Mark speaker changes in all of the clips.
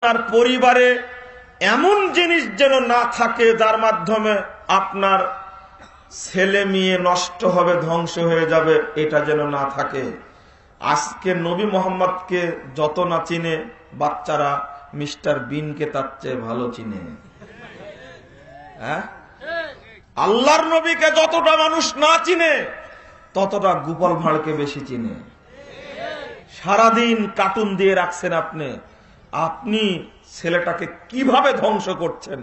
Speaker 1: আপনার পরিবারে এমন জিনিস যেন না থাকে যার মাধ্যমে আপনার ছেলে মেয়ে নষ্ট হবে, ধ্বংস হয়ে যাবে, এটা যেন না থাকে। আজকে নবী মোহাম্মদকে যত না চিনে বাচ্চারা মিস্টার বিনকে তার চেয়ে ভালো চিনে। হ্যাঁ, আল্লাহর নবীকে যতটা মানুষ না চিনে ততটা গোপাল ভাঁড়কে বেশি চিনে। সারাদিন কার্টুন দিয়ে রাখছেন আপনি। আপনি ছেলেটাকে কিভাবে ধ্বংস করছেন,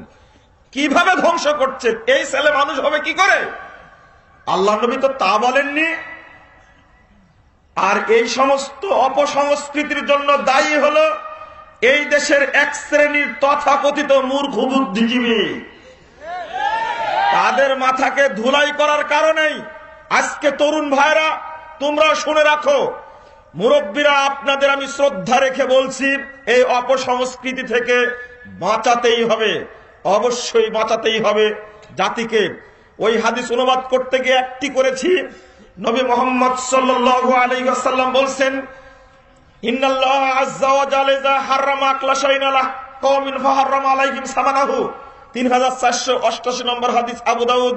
Speaker 1: কিভাবে ধ্বংস করছেন? এই ছেলে মানুষ হবে কি করে? আল্লাহ নবী তো তা বলেননি। আর এই সমস্ত অপসংস্কৃতির জন্য দায়ী হলো এই দেশের এক শ্রেণীর তথাকথিত মূর্খ বুদ্ধিজীবী। তাদের মাথাকে ধুলাই করার কারণেই আজকে তরুণ ভাইরা তোমরা শুনে রাখো, মুরব্বীরা আপনাদের আমি শ্রদ্ধা রেখে বলছি, এই অপসংস্কৃতি থেকে বাঁচাতেই হবে, অবশ্যই বাঁচাতেই হবে জাতিকে। ওই হাদিস অনুবাদ করতে গিয়ে একটি করেছি। নবী মুহাম্মদ সাল্লাল্লাহু আলাইহি ওয়াসাল্লাম বলছেন, ইন্নাল্লাহা আযজা ওয়া জাল্লা হারামা আকলা শাইইন আলা কওমিন ফাহারামা আলাইহিম সামানাহু। 3488 নম্বর হাদিস, আবু দাউদ।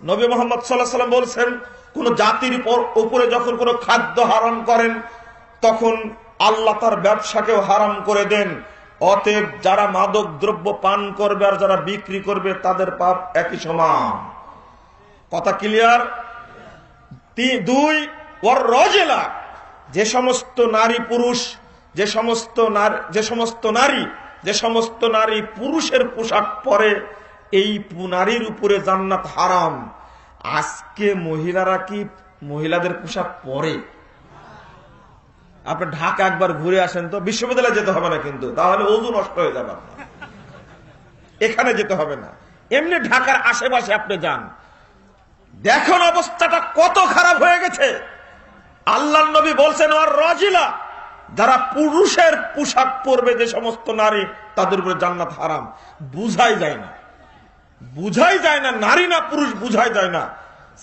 Speaker 1: নবী মুহাম্মদ সাল্লাল্লাহু আলাইহি ওয়াসাল্লাম বলছেন, কোন জাতির উপরে যখন কোন খাদ্য হারাম করেন তখন আল্লাহ তার ব্যবসাকেও হারাম করে দেন। অতএব যারা মাদক দ্রব্য পান করবে আর যারা বিক্রি করবে তাদের পাপ একই সমান। কথা ক্লিয়ার? 2, ওর রজেলা, যে সমস্ত নারী পুরুষ, যে সমস্ত নারী পুরুষের পোশাক পরে, এই নারীর উপরে জান্নাত হারাম। আজকে মহিলারা কি মহিলাদের পোশাক পরে? আপনি ঢাকা একবার ঘুরে আসেন তো, বিশ্ববিদ্যালয়ে যেতে হবে না কিন্তু, তাহলে ওযু নষ্ট হয়ে যাবে আপনার। এখানে যেতে হবে না, এমনি ঢাকার আশেপাশে আপনি যান, দেখুন অবস্থাটা কত খারাপ হয়ে গেছে। আল্লাহর নবী বলছেন, ওর রাজিলা, যারা পুরুষের পোশাক পরবে যে সমস্ত নারী, তাদের উপরে জান্নাত হারাম। বুঝাই যায় না, নারী না পুরুষ বুঝাই যায় না,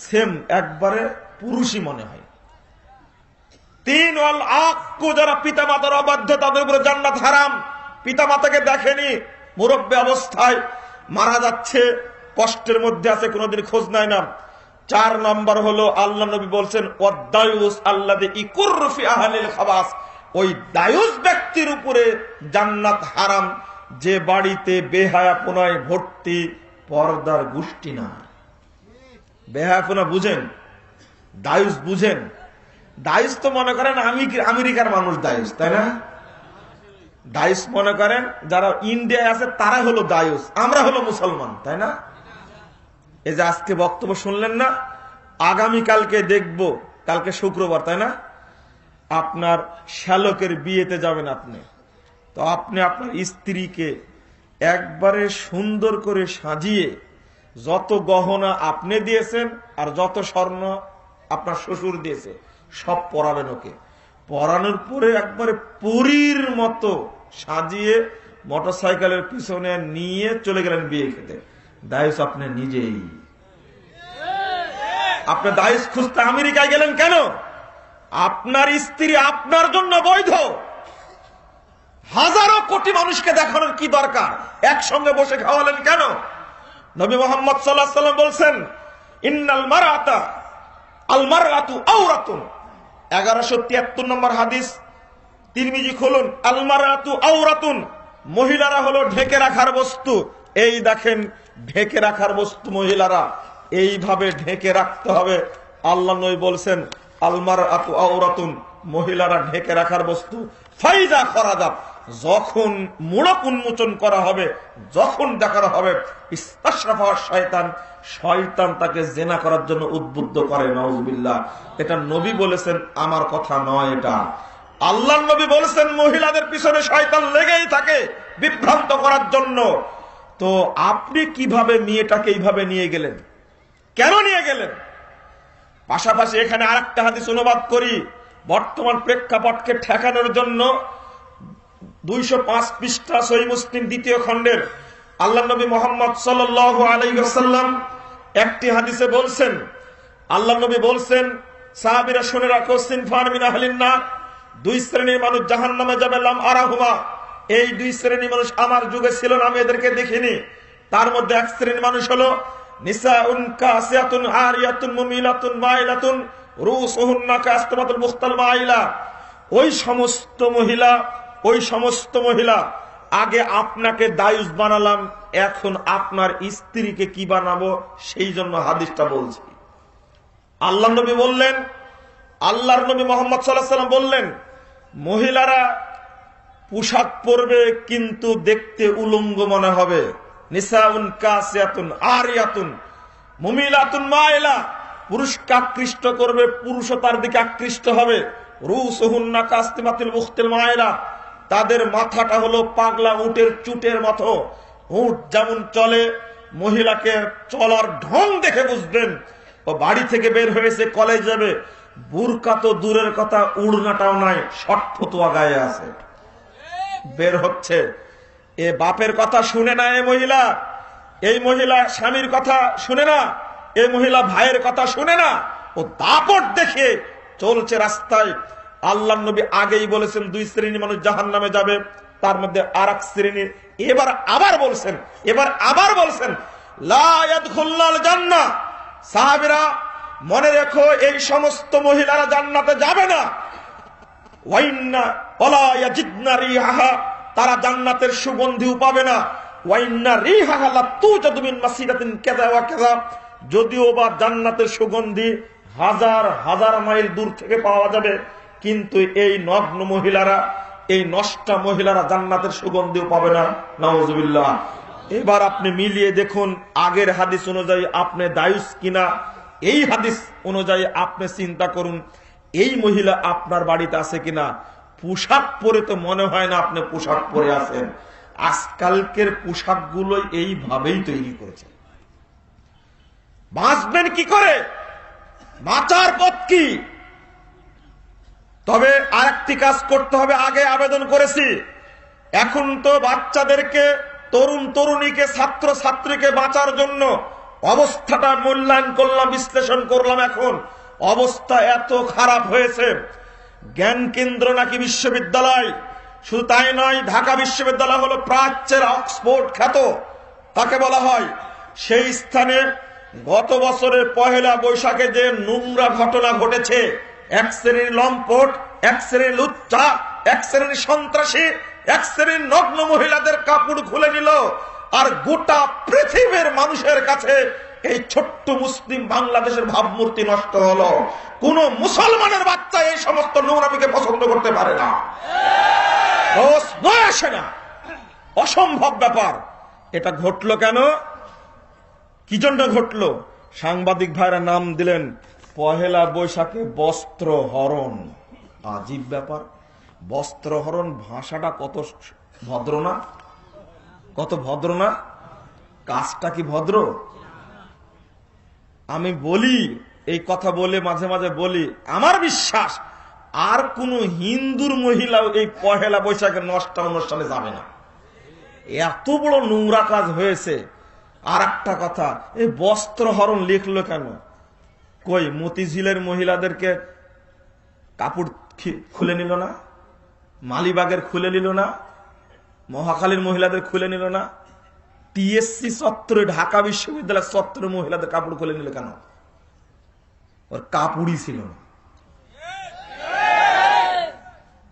Speaker 1: সেম একবারে পুরুষই মনে হয়। 3, ওয়াল আক্কু, যারা পিতা মাতার অবাধ্য তাদের উপরে জান্নাত হারাম। পিতা মাতাকে দেখেনি, মুরব্বী অবস্থায় মারা যাচ্ছে, কষ্টের মধ্যে আছে, কোনোদিন খোঁজ নেয় না। 4 নম্বর হলো আল্লাহ নবী বলছেন, ওয়াদায়ুস আল্লাযী ইকুররু ফি আহলিল খাবাস, ওই দায়ুস ব্যক্তির উপরে জান্নাত হারাম যে বাড়িতে বেহায়াপনায় ভর্তি, পর্দার গোষ্ঠী না। বেহায়াপনা বুঝেন? দায়ুস বুঝেন? দায়ুস তো মনে করেন আমেরিকার মানুষ দায়ুস, তাই না? দায়ুস মনে করেন যারা ইন্ডিয়ায় আছে তারা হলো দায়ুস, আমরা হলো মুসলমান, তাই না? এই যে আজকে বক্তব্য শুনলেন না, আগামীকালকে দেখবো, কালকে শুক্রবার, তাই না? আপনার শ্যালকের বিয়েতে যাবেন আপনি, তো আপনি আপনার স্ত্রীকে একবারে সুন্দর করে সাজিয়ে, যত গহনা আপনি দিয়েছেন আর যত স্বর্ণ আপনার শ্বশুর দিয়েছে সব পরাবেন ওকে। পরানোর পরে একবারে পরীর মতো সাজিয়ে মোটরসাইকেলের পিছনে নিয়ে চলে গেলেন বিয়ে খেতে। দায়ুস আপনি নিজেই। আপনি দায়ুস খুঁজতে আমেরিকায় গেলেন কেন? আপনার স্ত্রী আপনার জন্য বৈধ। হাজারো কোটি মানুষকে দেখানোর কি দরকার? একসঙ্গে বসে খাওয়ালেন কেন? নবী মুহাম্মদ সাল্লাল্লাহু আলাইহি ওয়াসাল্লাম বলছেন, ইন্নাল মারআতা আল মারআতু আওরাতুন। 1173 নম্বর হাদিস, তিরমিজি খুলুন। আল মারআতু আওরাতুন, মহিলারা হলো ঢেকে রাখার বস্তু। এই দেখেন, ঢেকে রাখার বস্তু মহিলারা, এইভাবে ঢেকে রাখতে হবে। আল্লাহ নবী বলছেন, আল মারআতু আওরাতুন, মহিলারা ঢেকে রাখার বস্তু। ফাইদা খরাজাত, যখন মুড়ক উন্মোচন করা হবে, যখন দেখানো হবে, ইস্তাশরাফা শয়তান, শয়তান তাকে জেনা করার জন্য উদ্বুদ্ধ করে। নাউজুবিল্লাহ। এটা নবী বলেছেন, আমার কথা নয়, এটা আল্লাহর নবী বলেছেন। মহিলাদের পিছনে শয়তান লেগেই থাকে বিভ্রান্ত করার জন্য। তো আপনি কিভাবে মেয়েটাকে এইভাবে নিয়ে গেলেন? কেন নিয়ে গেলেন? পাশাপাশি এখানে আরেকটা হাদিস অনুবাদ করি বর্তমান প্রেক্ষাপটকে ঠেকানোর জন্য। 205 পৃষ্ঠা সহিহ মুসলিম 2য় খণ্ডের আল্লাহ নবী মুহাম্মদ সাল্লাল্লাহু আলাইহি ওয়াসাল্লাম একটি হাদিসে বলছেন, আল্লাহ নবী বলছেন, সাহাবীরা শুনে রাখো, সিনফান মিন আহলিন নার, 2 শ্রেণীর মানুষ জাহান্নামে যাবে, লাম আরাহুমা, এই দুই শ্রেণীর মানুষ আমার যুগে ছিল না, আমি এদেরকে দেখিনি। তার মধ্যে এক শ্রেণীর মানুষ হলো নিসাউন কাসিয়াতুন আরিয়াতুন মুমিলাতুন মাইলাতুন রুসুহুন্না কাসতামাতুল মুখতাল মাইলা। ওই সমস্ত মহিলা আগে আপনাকে দায়ুস বানালাম, এখন আপনার স্ত্রীকে কি বানাবো, সেই জন্য হাদিসটা বলছি। আল্লাহ নবী বললেন, আল্লাহর নবী মুহাম্মদ সাল্লাল্লাহু আলাইহি ওয়াসাল্লাম বললেন, মহিলারা পোশাক পরবে কিন্তু দেখতে উলঙ্গ মনে হবে। নিসাউন কাসিয়াতুন আরিয়াতুন মুমিলাতুন মাইলা, পুরুষকে আকৃষ্ট করবে, পুরুষও তার দিকে আকৃষ্ট হবে। রুসুহুন্না কাসতিমাতুল মুখতিল মাইলা, তাদের মাথাটা হলো পাগলা উটের চুটের মতো। উট যেমন চলে, মহিলাকে চলার ঢং দেখে বুঝবেন ও বাড়ি থেকে বের হয়েছে, কলেজ যাবে। বুরকা তো দূরের কথা, উড়নাটাও নাই, শর্ট ফতুয়া গায়ে আছে, বের হচ্ছে। এ বাপের কথা শুনে না এই মহিলা স্বামীর কথা শুনে না, এই মহিলা ভাইয়ের কথা শুনে না, ও দাপট দেখে চলছে রাস্তায়। আল্লাহ নবী আগেই বলেছেন দুই শ্রেণীর মানুষ জাহান্নামে যাবে, তার মধ্যে আর এক শ্রেণীর। এবার আবার বলছেন লা ইয়াদখুলুল জান্নাহ। সাহাবীরা মনে রেখো, এই সমস্ত মহিলারা জান্নাতে যাবে না। ওয়াইন্না ওয়ালা ইয়াজিদনা রিহাহা, তারা জান্নাতের সুগন্ধিও পাবে না। ওয়াইন্না রিহাহা লা তুজাদু মিন মাসিরাতিন কাযা ওয়া কাযা, যদিও বা জান্নাতের সুগন্ধি হাজার হাজার মাইল দূর থেকে পাওয়া যাবে, কিন্তু এই নগ্ন মহিলারা, এই নষ্টা মহিলারা জান্নাতের সুগন্ধিও পাবে না। নাউজুবিল্লাহ। এবার আপনি মিলিয়ে দেখুন, আগের হাদিস অনুযায়ী আপনি দায়ুস কিনা, এই হাদিস অনুযায়ী আপনি চিন্তা করুন এই মহিলা আপনার বাড়িতে আছে কিনা। পোশাক পরে তো মনে হয় না আপনি পোশাক পরে আছেন। আজকালকের পোশাকগুলো এইভাবেই তৈরি করেছে। বাঁচবেন কি করে, বাঁচার পথ কি? তবে আরেকটি কাজ করতে হবে, আগে আবেদন করেছি। এখন তো বাচ্চাদেরকে, তরুণ তরুণীকে, ছাত্র ছাত্রীকে বাঁচার জন্য অবস্থাটা মূল্যায়ন করলাম, বিশ্লেষণ করলাম। এখন অবস্থা এত খারাপ হয়েছে, জ্ঞান কেন্দ্র নাকি বিশ্ববিদ্যালয়। শুধু তাই নয়, ঢাকা বিশ্ববিদ্যালয় হলো প্রাচ্যের অক্সফোর্ড খ্যাত, তাকে বলা হয়। সেই স্থানে গত বছরের পহেলা বৈশাখে যে নোংরা ঘটনা ঘটেছে, এক শ্রেণীর লম্পট, এক শ্রেণীর লুচ্চা, এক শ্রেণীর সন্ত্রাসী, এক শ্রেণীর নগ্ন মহিলাদের কাপড় খুলে নিল, আর গোটা পৃথিবীর মানুষের কাছে এই ছোট্ট মুসলিম বাংলাদেশের ভাবমূর্তি নষ্ট হলো। কোন মুসলমানের বাচ্চা এই সমস্ত নোংরামিকে পছন্দ করতে পারে না, আসে না, অসম্ভব ব্যাপার। এটা ঘটলো কেন, কি জন্য ঘটলো? সাংবাদিক ভাইরা নাম দিলেন পহেলা বৈশাখে বস্ত্র হরণ। আজীব ব্যাপার, বস্ত্র হরণ, ভাষাটা কত ভদ্র না, কত ভদ্র না, কাজটা কি ভদ্র? আমি বলি, এই কথা বলে মাঝে মাঝে বলি, আমার বিশ্বাস আর কোন হিন্দুর মহিলাও এই পহেলা বৈশাখের নষ্টা অনুষ্ঠানে যাবে না। এত বড় নোংরা কাজ হয়েছে। আর একটা কথা, এই বস্ত্র হরণ লিখলো কেন? কই মতিঝিলের মহিলাদেরকে কাপড় খুলে নিল না? মালিবাগের খুলে নিল না? মহাখালীর মহিলাদের খুলে নিল না? টিএসসি চত্বরে, ঢাকা বিশ্ববিদ্যালয় চত্বরে মহিলাদের কাপড় খুলে নিল কেন? ওর কাপড়ই ছিল না।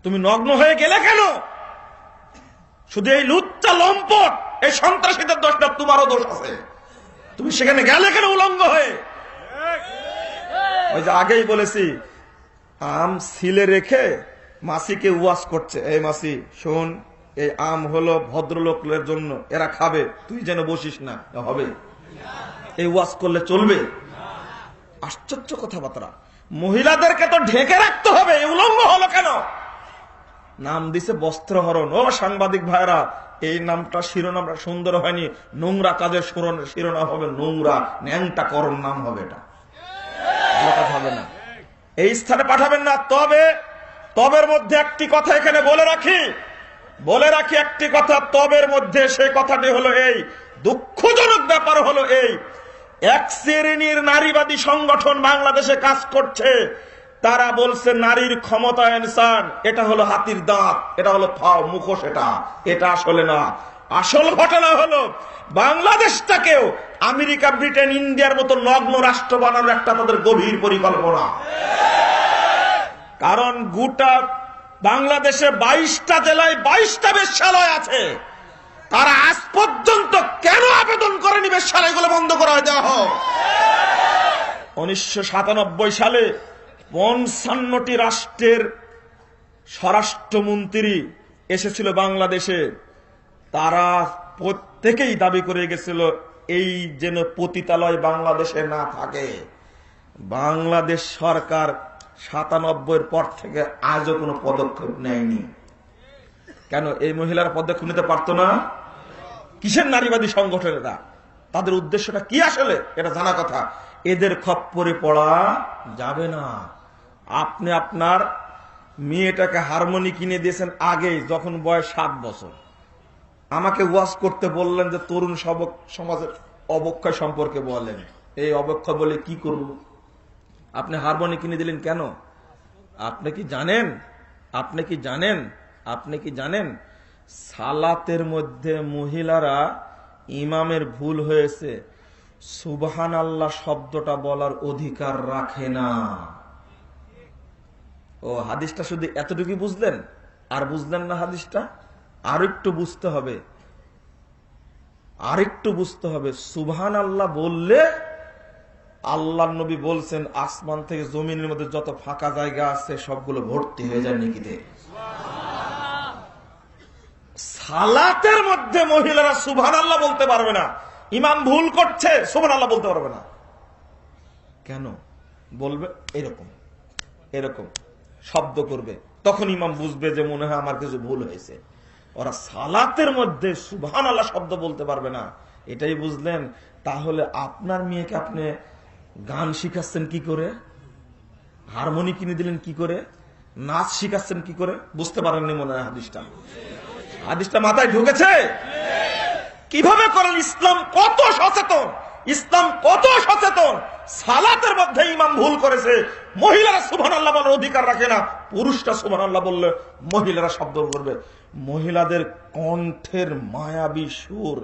Speaker 1: তুমি নগ্ন হয়ে গেলে কেন? শুধু এই লুচ্চা লম্পট, এই সন্ত্রাসীদের দোষটা তোমারও দোষ আছে। তুমি সেখানে গেলে কেন উলঙ্গ হয়ে? ওই যে আগেই বলেছি, আম ছিলে রেখে মাসিকে ওয়াজ করছে, এই মাসি শোন, এই আম হলো ভদ্রলোকের জন্য, এরা খাবে, তুই যেন বসিস না, হবে? এই ওয়াজ করলে চলবে? আশ্চর্য কথাবার্তা। মহিলাদেরকে তো ঢেকে রাখতে হবে, উলঙ্গ হলো কেন? নাম দিছে বস্ত্রহরণ। ও সাংবাদিক ভাইরা, এই নামটা, শিরোনামটা সুন্দর হয়নি। নোংরা কাজের শিরোনাম হবে নোংরা, ন্যাংটা করণ নাম হবে, এটা হবে না, এই স্থানে পাঠাবেন না। তবের মধ্যে একটি কথা এখানে বলে রাখি একটি কথা তবের মধ্যে, সেই কথাটি হলো এই, দুঃখজনক ব্যাপার হলো এই, এক শ্রেণীর নারীবাদী সংগঠন বাংলাদেশে কাজ করছে, তারা বলছে নারীর ক্ষমতায়ন চান, এটা হলো হাতির দাঁত, এটা হলো ফাও মুখোশ, এটা আসলে না। আসল ঘটনা হলো বাংলাদেশটাকেও আমেরিকা, ব্রিটেন, ইন্ডিয়ার মতো নগ্ন রাষ্ট্র বানানোর একটা তাদের গভীর পরিকল্পনা। কারণ গোটা বাংলাদেশে 22টা জেলায় 22টা বেশ্যালয় আছে। তারা আজ পর্যন্ত কেন আবেদন করেনি বেশ্যালয়গুলো বন্ধ করা দেওয়া হোক? 1997 সালে 55টি রাষ্ট্রের স্বরাষ্ট্রমন্ত্রী এসেছিল বাংলাদেশে। তারা প্রত্যেকেই দাবি করে গেছিল এই যেন পতিতালয় বাংলাদেশে না থাকে। বাংলাদেশ সরকার 97 পর থেকে আজও কোনো পদক্ষেপ নেয়নি। কেন এই মহিলারা পদক্ষেপ নিতে পারতো না? কিসের নারীবাদী সংগঠন এটা? তাদের উদ্দেশ্যটা কি আসলে এটা জানা কথা। এদের খপ্পরে পড়া যাবে না। আপনি আপনার মেয়েটাকে হারমোনি কিনে দিয়েছেন আগে, যখন বয়স 7 বছর। আমাকে ওয়াজ করতে বললেন যে তরুণ সমাজের অবক্ষয় সম্পর্কে বলেন। এই অবক্ষয় বলে কি করব? আপনি হারমোনি কিনে দিলেন কেন? আপনি কি জানেন সালাতের মধ্যে মহিলারা ইমামের ভুল হয়েছে, সুবহানাল্লাহ শব্দটা বলার অধিকার রাখে না। ও হাদিসটা শুধু এতটুকু বুঝলেন আর বুঝলেন না? হাদিসটা আরেকটু বুঝতে হবে। সুবহানাল্লাহ বললে আল্লাহর নবী বলছেন আসমান থেকে জমিনের মধ্যে যত ফাঁকা জায়গা আছে সবগুলো ভর্তি হয়ে যায় নেকিতে। সালাতের মধ্যে মহিলারা সুবহানাল্লাহ বলতে পারবে না। ইমাম ভুল করছে, সুবহানাল্লাহ বলতে পারবে না। কেন বলবে? এরকম শব্দ করবে, তখন ইমাম বুঝবে যে মনে হয় আমার কিছু ভুল হয়েছে। ওরা সালাতের মধ্যে সুবহানাল্লাহ শব্দ বলতে পারবে না, এটাই বুঝলেন। তাহলে আপনার মেয়েকে আপনি গান শিখাচ্ছেন কি করে? হারমোনি কিনে দিলেন কি করে? নাচ শিখাচ্ছেন কি করে? বুঝতে পারেননি মনে হয় হাদিসটা মাথায় ঢুকেছে? কিভাবে করেন? ইসলাম কত সচেতন। সালাতের মধ্যে ইমাম ভুল করেছে, মহিলারা সুবহানাল্লাহ বলার অধিকার রাখে না। পুরুষরা সুবহানাল্লাহ বললে মহিলারা শব্দ করবে। মহিলাদের কণ্ঠের মায়াবী সুর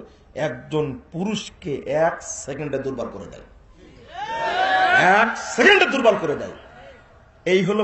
Speaker 1: একজন পুরুষকে 1 সেকেন্ডে দুর্বল করে দেয়। এই হলো